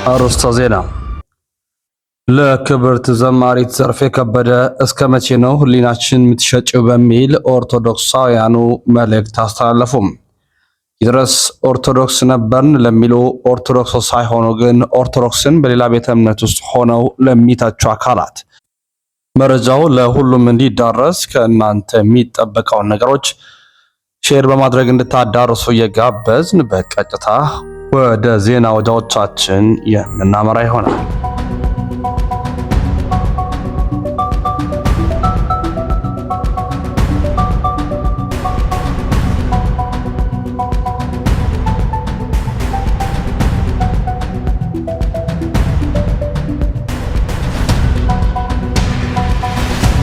አርዕስተ ዜና። ለክብርት ዘማሪት ዘርፌ ከበደ እስከ መቼ ነው ህሊናችን የምትሸጭው በሚል ኦርቶዶክሳውያኑ መልእክት አስተላለፉ። ይድረስ ኦርቶዶክስ ነበርን ለሚሉ ኦርቶዶክስ ሳይሆኑ ግን ኦርቶዶክስን በሌላ ቤተ እምነት ውስጥ ሆነው ለሚተቹ አካላት መረጃው ለሁሉም እንዲዳረስ ከእናንተ የሚጠበቀውን ነገሮች ሼር በማድረግ እንድታዳርሱ እየጋበዝን በቀጥታ ወደ ዜና ወጃዎቻችን የምናመራ ይሆናል።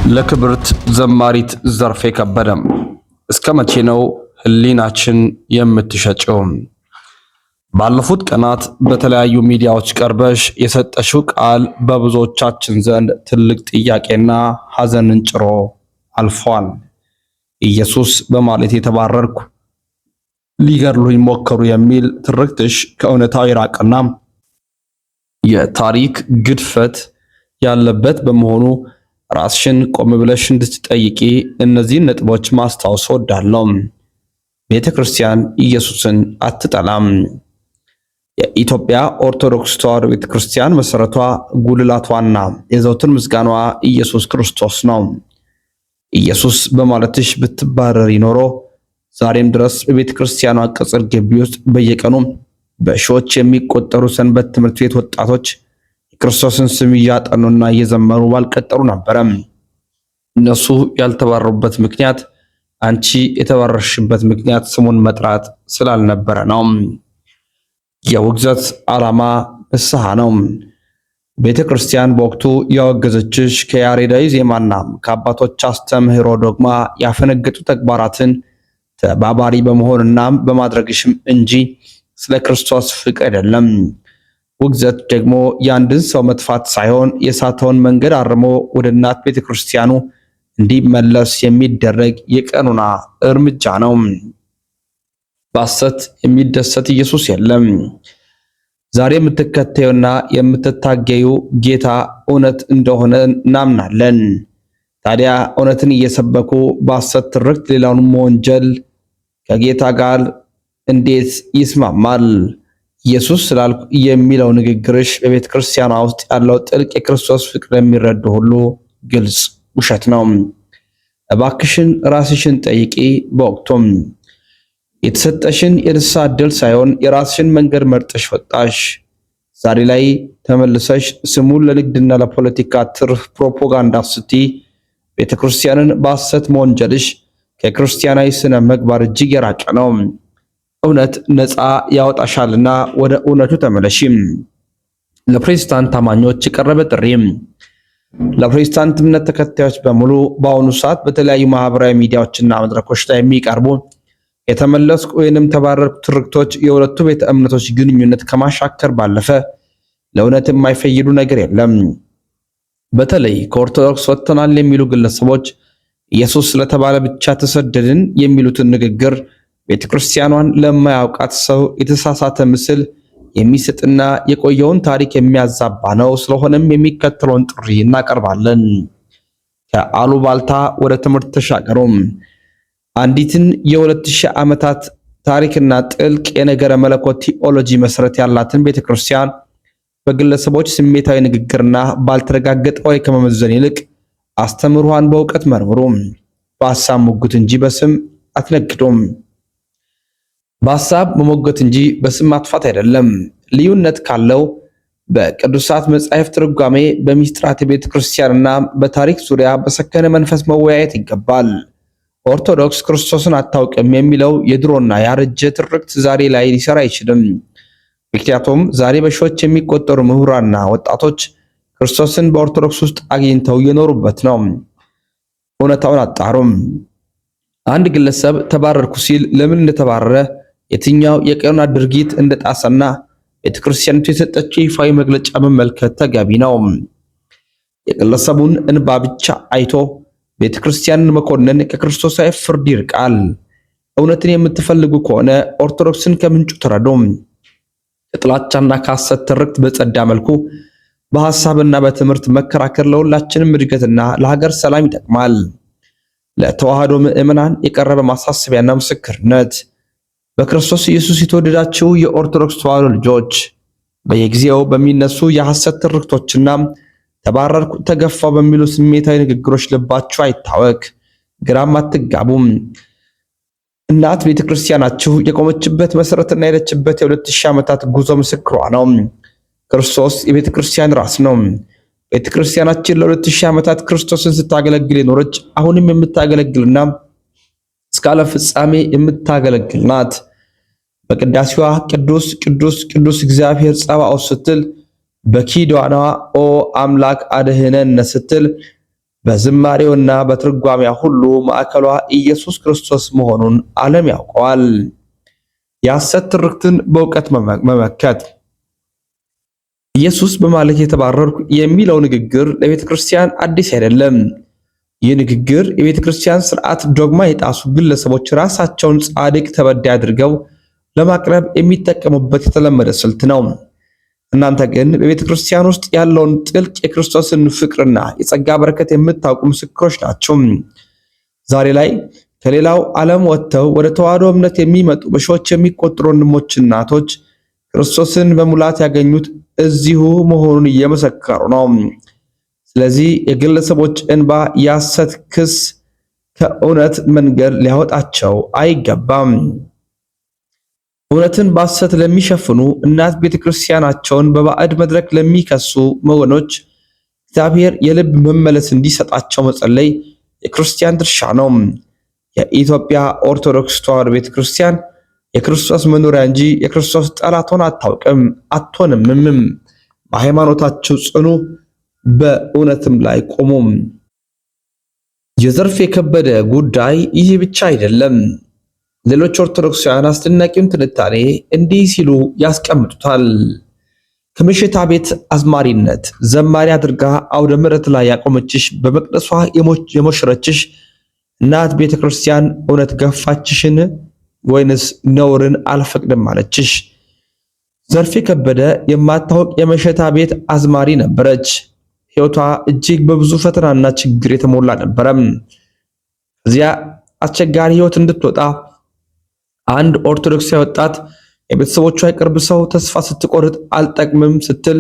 ለክብርት ዘማሪት ዘርፌ ከበደ እስከ መቼ ነው ህሊናችን የምትሸጨው? ባለፉት ቀናት በተለያዩ ሚዲያዎች ቀርበሽ የሰጠሽው ቃል በብዙዎቻችን ዘንድ ትልቅ ጥያቄና ሐዘንን ጭሮ አልፏል። ኢየሱስ በማለት የተባረርኩ ሊገድሉኝ ሞከሩ የሚል ትርክትሽ ከእውነታው የራቀና የታሪክ ግድፈት ያለበት በመሆኑ ራስሽን ቆም ብለሽ እንድትጠይቂ እነዚህን ነጥቦች ማስታወስ እወዳለሁ። ቤተ ክርስቲያን ኢየሱስን አትጠላም። የኢትዮጵያ ኦርቶዶክስ ተዋሕዶ ቤተ ክርስቲያን መሰረቷ ጉልላቷና የዘውትር ምስጋኗ ኢየሱስ ክርስቶስ ነው። ኢየሱስ በማለትሽ ብትባረሪ ኖሮ ዛሬም ድረስ በቤተ ክርስቲያኗ ቅጽር ግቢ ውስጥ በየቀኑ በሺዎች የሚቆጠሩ ሰንበት ትምህርት ቤት ወጣቶች የክርስቶስን ስም እያጠኑና እየዘመሩ ባልቀጠሉ ነበረ። እነሱ ያልተባረሩበት ምክንያት አንቺ የተባረርሽበት ምክንያት ስሙን መጥራት ስላልነበረ ነው። የውግዘት ዓላማ ንስሐ ነው። ቤተ ክርስቲያን በወቅቱ ያወገዘችሽ ከያሬዳዊ ዜማና ከአባቶች አስተምህሮ ዶግማ ያፈነገጡ ተግባራትን ተባባሪ በመሆንና በማድረግሽም እንጂ ስለ ክርስቶስ ፍቅር አይደለም። ውግዘት ደግሞ የአንድን ሰው መጥፋት ሳይሆን የሳተውን መንገድ አርሞ ወደ እናት ቤተ ክርስቲያኑ እንዲመለስ የሚደረግ የቀኖና እርምጃ ነው። በሐሰት የሚደሰት ኢየሱስ የለም። ዛሬ የምትከተዩና የምትታገዩ ጌታ እውነት እንደሆነ እናምናለን። ታዲያ እውነትን እየሰበኩ በሐሰት ትርክት ሌላውን መወንጀል ከጌታ ጋር እንዴት ይስማማል? ኢየሱስ ስላልኩ የሚለው ንግግርሽ በቤተ ክርስቲያኗ ውስጥ ያለው ጥልቅ የክርስቶስ ፍቅር የሚረዱ ሁሉ ግልጽ ውሸት ነው። እባክሽን ራስሽን ጠይቂ። በወቅቱም የተሰጠሽን የንስሐ ዕድል ሳይሆን የራስሽን መንገድ መርጠሽ ወጣሽ። ዛሬ ላይ ተመልሰሽ ስሙን ለንግድና ለፖለቲካ ትርፍ ፕሮፓጋንዳ ስትይ ቤተክርስቲያንን በሐሰት መወንጀልሽ ከክርስቲያናዊ ስነ ምግባር እጅግ የራቀ ነው። እውነት ነፃ ያወጣሻልና ወደ እውነቱ ተመለሺ። ለፕሮቴስታንት አማኞች የቀረበ ጥሪ። ለፕሮቴስታንት እምነት ተከታዮች በሙሉ በአሁኑ ሰዓት በተለያዩ ማህበራዊ ሚዲያዎችና መድረኮች ላይ የሚቀርቡ የተመለስኩ ወይንም ተባረርኩ ትርክቶች የሁለቱ ቤተ እምነቶች ግንኙነት ከማሻከር ባለፈ ለእውነት የማይፈይዱ ነገር የለም። በተለይ ከኦርቶዶክስ ወጥተናል የሚሉ ግለሰቦች ኢየሱስ ስለተባለ ብቻ ተሰደድን የሚሉትን ንግግር ቤተክርስቲያኗን ለማያውቃት ሰው የተሳሳተ ምስል የሚሰጥና የቆየውን ታሪክ የሚያዛባ ነው። ስለሆነም የሚከተለውን ጥሪ እናቀርባለን። ከአሉባልታ ወደ ትምህርት ተሻገሩ። አንዲትን የ2000 ዓመታት ታሪክና ጥልቅ የነገረ መለኮት ቲኦሎጂ መሰረት ያላትን ቤተክርስቲያን በግለሰቦች ስሜታዊ ንግግርና ባልተረጋገጠ ወሬ ከመመዘን ይልቅ አስተምህሯን በእውቀት መርምሩ። በሐሳብ ሙግት እንጂ በስም አትነግዱም። በሐሳብ መሞገት እንጂ በስም ማጥፋት አይደለም። ልዩነት ካለው በቅዱሳት መጻሕፍት ትርጓሜ፣ በሚስጥራት የቤተ ክርስቲያንና በታሪክ ዙሪያ በሰከነ መንፈስ መወያየት ይገባል። ኦርቶዶክስ ክርስቶስን አታውቅም የሚለው የድሮና ያረጀ ትርክት ዛሬ ላይ ሊሰራ አይችልም። ምክንያቱም ዛሬ በሺዎች የሚቆጠሩ ምሁራንና ወጣቶች ክርስቶስን በኦርቶዶክስ ውስጥ አግኝተው እየኖሩበት ነው። እውነታውን አጣሩም። አንድ ግለሰብ ተባረርኩ ሲል ለምን እንደተባረረ፣ የትኛው የቀኖና ድርጊት እንደጣሰና ቤተክርስቲያኒቱ የሰጠችው ይፋዊ መግለጫ መመልከት ተገቢ ነው። የግለሰቡን እንባ ብቻ አይቶ ቤተክርስቲያንን መኮንን ከክርስቶሳዊ ፍርድ ይርቃል። እውነትን የምትፈልጉ ከሆነ ኦርቶዶክስን ከምንጩ ተረዱ። ከጥላቻና ከሐሰት ትርክት በጸዳ መልኩ በሐሳብና በትምህርት መከራከር ለሁላችንም እድገትና ለሀገር ሰላም ይጠቅማል። ለተዋህዶ ምዕመናን የቀረበ ማሳሰቢያና ምስክርነት። በክርስቶስ ኢየሱስ የተወደዳችሁ የኦርቶዶክስ ተዋህዶ ልጆች በየጊዜው በሚነሱ የሐሰት ትርክቶችና ተባረርኩ፣ ተገፋው በሚሉ ስሜታዊ ንግግሮች ልባችሁ አይታወክ፣ ግራም አትጋቡም። እናት ቤተክርስቲያናችሁ የቆመችበት መሰረትና የሄደችበት የ2000 ዓመታት ጉዞ ምስክሯ ነው። ክርስቶስ የቤተክርስቲያን ራስ ነው። ቤተክርስቲያናችን ለ2000 ዓመታት ክርስቶስን ስታገለግል የኖረች አሁንም የምታገለግልና እስከ ዓለም ፍጻሜ የምታገለግል ናት። በቅዳሴዋ ቅዱስ ቅዱስ ቅዱስ እግዚአብሔር ጸባኦት ስትል፣ በኪዳኗ ኦ አምላክ አድኅነን ስትል፣ በዝማሬውና በትርጓሜዋ ሁሉ ማዕከሏ ኢየሱስ ክርስቶስ መሆኑን ዓለም ያውቀዋል። የሐሰት ትርክትን በእውቀት መመከት። ኢየሱስ በማለት የተባረርኩ የሚለው ንግግር ለቤተ ክርስቲያን አዲስ አይደለም። ይህ ንግግር የቤተ ክርስቲያን ስርዓት ዶግማ የጣሱ ግለሰቦች ራሳቸውን ጻድቅ ተበዳይ አድርገው ለማቅረብ የሚጠቀሙበት የተለመደ ስልት ነው። እናንተ ግን በቤተ ክርስቲያን ውስጥ ያለውን ጥልቅ የክርስቶስን ፍቅርና የጸጋ በረከት የምታውቁ ምስክሮች ናቸው። ዛሬ ላይ ከሌላው ዓለም ወጥተው ወደ ተዋህዶ እምነት የሚመጡ በሺዎች የሚቆጠሩ ወንድሞችና እናቶች ክርስቶስን በሙላት ያገኙት እዚሁ መሆኑን እየመሰከሩ ነው። ስለዚህ የግለሰቦች እንባ የሐሰት ክስ ከእውነት መንገድ ሊያወጣቸው አይገባም። እውነትን በሐሰት ለሚሸፍኑ እናት ቤተክርስቲያናቸውን በባዕድ መድረክ ለሚከሱ ወገኖች እግዚአብሔር የልብ መመለስ እንዲሰጣቸው መጸለይ የክርስቲያን ድርሻ ነው። የኢትዮጵያ ኦርቶዶክስ ተዋህዶ ቤተክርስቲያን የክርስቶስ መኖሪያ እንጂ የክርስቶስ ጠላት ሆና አታውቅም፣ አትሆንምም። በሃይማኖታቸው ጽኑ፣ በእውነትም ላይ ቆሙ። የዘርፌ ከበደ ጉዳይ ይህ ብቻ አይደለም። ሌሎች ኦርቶዶክሳውያን አስደናቂውን ትንታኔ እንዲህ ሲሉ ያስቀምጡታል። ከምሽታ ቤት አዝማሪነት ዘማሪ አድርጋ አውደ ምሕረት ላይ ያቆመችሽ፣ በመቅደሷ የሞሸረችሽ እናት ቤተክርስቲያን እውነት ገፋችሽን ወይንስ ነውርን አልፈቅድም አለችሽ? ዘርፌ ከበደ የማታውቅ የመሸታ ቤት አዝማሪ ነበረች። ሕይወቷ እጅግ በብዙ ፈተናና ችግር የተሞላ ነበረም። እዚያ አስቸጋሪ ሕይወት እንድትወጣ አንድ ኦርቶዶክሳዊ ወጣት የቤተሰቦቿ የቅርብ ሰው ተስፋ ስትቆርጥ አልጠቅምም ስትል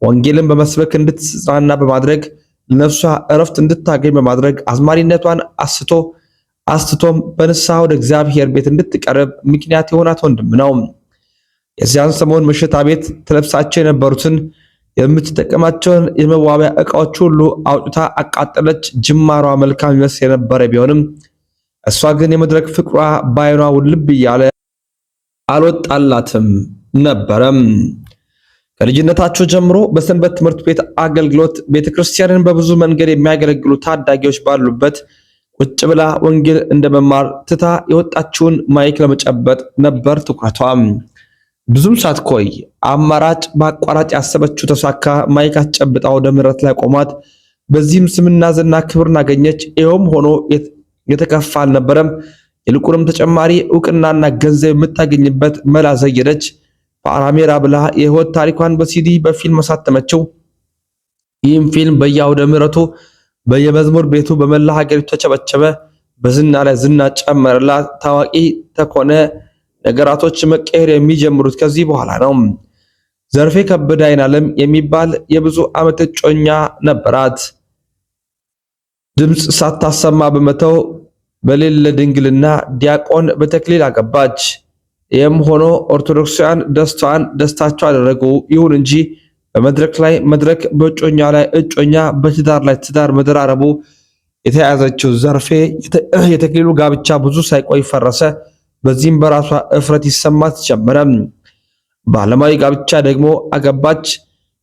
ወንጌልን በመስበክ እንድትጽናና በማድረግ ለነፍሷ እረፍት እንድታገኝ በማድረግ አዝማሪነቷን አስቶም በንስሐ ወደ እግዚአብሔር ቤት እንድትቀርብ ምክንያት የሆናት ወንድም ነው። የዚያን ሰሞን ምሽታ ቤት ተለብሳቸው የነበሩትን የምትጠቀማቸውን የመዋቢያ ዕቃዎች ሁሉ አውጥታ አቃጠለች። ጅማሯ መልካም ይመስል የነበረ ቢሆንም እሷ ግን የመድረክ ፍቅሯ ባይኗ ውልብ እያለ አልወጣላትም ነበረም። ከልጅነታቸው ጀምሮ በሰንበት ትምህርት ቤት አገልግሎት ቤተክርስቲያንን በብዙ መንገድ የሚያገለግሉ ታዳጊዎች ባሉበት ቁጭ ብላ ወንጌል እንደመማር ትታ የወጣችውን ማይክ ለመጨበጥ ነበር ትኩረቷ። ብዙም ሳትቆይ አማራጭ በአቋራጭ ያሰበችው ተሳካ። ማይክ አስጨብጣ ወደ ምሕረት ላይ ቆማት። በዚህም ስምና ዝና ክብርን አገኘች። ይኸውም ሆኖ የተከፋ አልነበረም። ይልቁንም ተጨማሪ ዕውቅናና ገንዘብ የምታገኝበት መላ ዘየደች። በአራሜራ ብላ የህይወት ታሪኳን በሲዲ በፊልም አሳተመችው። ይህም ፊልም በየአውደ ምሕረቱ በየመዝሙር ቤቱ በመላ ሀገሪቱ ተቸበቸበ። በዝና ላይ ዝና ጨመረላት። ታዋቂ ተኮነ። ነገራቶች መቀየር የሚጀምሩት ከዚህ በኋላ ነው። ዘርፌ ከበደ አይናለም የሚባል የብዙ ዓመት እጮኛ ነበራት። ድምፅ ሳታሰማ በመተው በሌለ ድንግልና ዲያቆን በተክሊል አገባች። ይህም ሆኖ ኦርቶዶክሳውያን ደስታቸው አደረጉ። ይሁን እንጂ በመድረክ ላይ መድረክ፣ በእጮኛ ላይ እጮኛ፣ በትዳር ላይ ትዳር መደራረቡ የተያዘችው ዘርፌ የተክሊሉ ጋብቻ ብዙ ሳይቆይ ፈረሰ። በዚህም በራሷ እፍረት ይሰማት ጀመረ። በዓለማዊ ጋብቻ ደግሞ አገባች።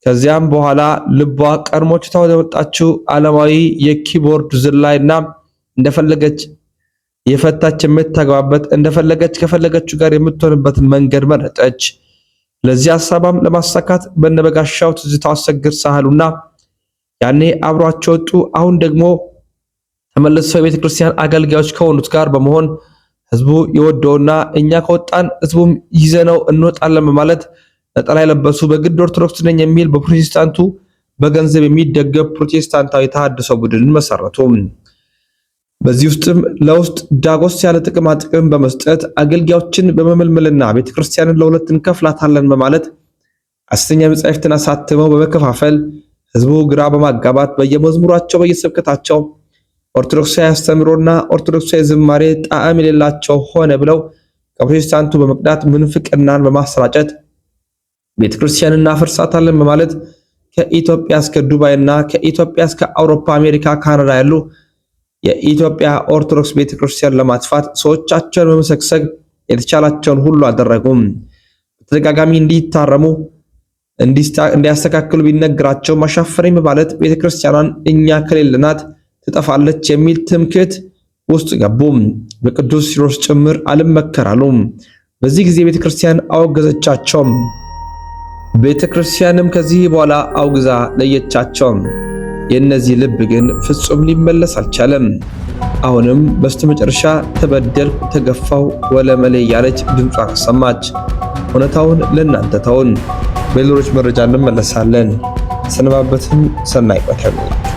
ከዚያም በኋላ ልቧ ቀድሞ ትታ ወደ መጣችው ዓለማዊ የኪቦርድ ዝላይና እንደፈለገች የፈታች የምታገባበት እንደፈለገች ከፈለገችው ጋር የምትሆንበትን መንገድ መረጠች። ለዚህ ሐሳቧም ለማሳካት በነበጋሻው ትዝታው አሰግድ ሳህሉና ያኔ አብሯቸው ወጡ። አሁን ደግሞ ተመልሰው የቤተክርስቲያን አገልጋዮች ከሆኑት ጋር በመሆን ህዝቡ የወደውና እኛ ከወጣን ህዝቡም ይዘነው እንወጣለን በማለት ነጠላ የለበሱ በግድ ኦርቶዶክስ ነኝ የሚል በፕሮቴስታንቱ በገንዘብ የሚደገፍ ፕሮቴስታንታዊ ተሐድሶ ቡድንን መሰረቱ። በዚህ ውስጥም ለውስጥ ዳጎስ ያለ ጥቅም በመስጠት አገልጋዮችን በመመልመልና ቤተክርስቲያንን ለሁለት እንከፍላታለን በማለት ሐሰተኛ መጻሕፍትን አሳትመው በመከፋፈል ህዝቡ ግራ በማጋባት በየመዝሙራቸው በየስብከታቸው ኦርቶዶክሳዊ አስተምህሮና ኦርቶዶክሳዊ ዝማሬ ጣዕም የሌላቸው ሆነ ብለው ከፕሮቴስታንቱ በመቅዳት ምንፍቅናን በማሰራጨት ቤተክርስቲያንን እናፈርሳታለን በማለት ከኢትዮጵያ እስከ ዱባይና ከኢትዮጵያ እስከ አውሮፓ፣ አሜሪካ፣ ካናዳ ያሉ የኢትዮጵያ ኦርቶዶክስ ቤተክርስቲያን ለማጥፋት ሰዎቻቸውን በመሰግሰግ የተቻላቸውን ሁሉ አደረጉም። በተደጋጋሚ እንዲታረሙ እንዲያስተካክሉ ቢነገራቸው ማሻፈረኝ በማለት ቤተክርስቲያኗን እኛ ከሌለናት ትጠፋለች የሚል ትምክህት ውስጥ ገቡ። በቅዱስ ሲኖዶስ ጭምር አልመከራሉ። በዚህ ጊዜ ቤተክርስቲያን አወገዘቻቸው። ቤተክርስቲያንም ከዚህ በኋላ አውግዛ ለየቻቸው። የእነዚህ ልብ ግን ፍጹም ሊመለስ አልቻለም። አሁንም በስተመጨረሻ ተበደልኩ፣ ተገፋው፣ ወለመሌ ያለች ድምጿን አሰማች። እውነታውን ለእናንተ ተውን። በሌሎች መረጃ እንመለሳለን። ሰነባበትን። ሰናይ ቆይታ።